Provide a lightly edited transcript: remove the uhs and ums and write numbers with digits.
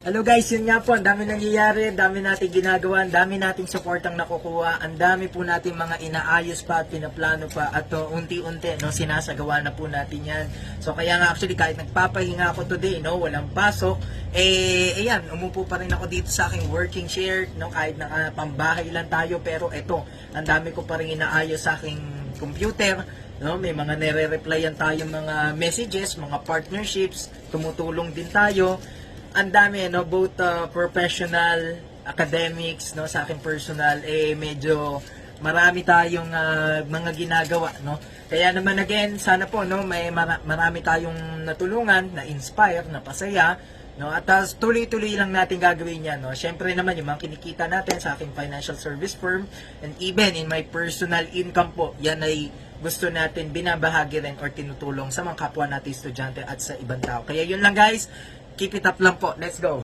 Hello guys, yun nga po, ang dami nangyayari, ang dami nating ginagawa, ang dami nating supportang nakukuha, ang dami po nating mga inaayos pa at pinaplano pa at unti-unti sinasagawa na po natin yan. So kaya nga actually kahit nagpapahinga ako today, walang pasok, ayan, umupo pa rin ako dito sa aking working chair, kahit pambahay lang tayo, pero eto, ang dami ko pa rin inaayos sa aking computer. May mga nire-replyan tayo mga messages, mga partnerships, tumutulong din tayo. Ang dami, both professional, academics, sa akin personal, medyo marami tayong mga ginagawa, Kaya naman again, sana po, may marami tayong natulungan, na-inspire, napasaya, At tuloy-tuloy lang natin gagawin yan, Syempre naman, yung mga kinikita natin sa aking financial service firm, and even in my personal income po, yan ay gusto natin binabahagi rin or tinutulong sa mga kapwa natin estudyante at sa ibang tao. Kaya yun lang guys, keep it up lang po. Let's go!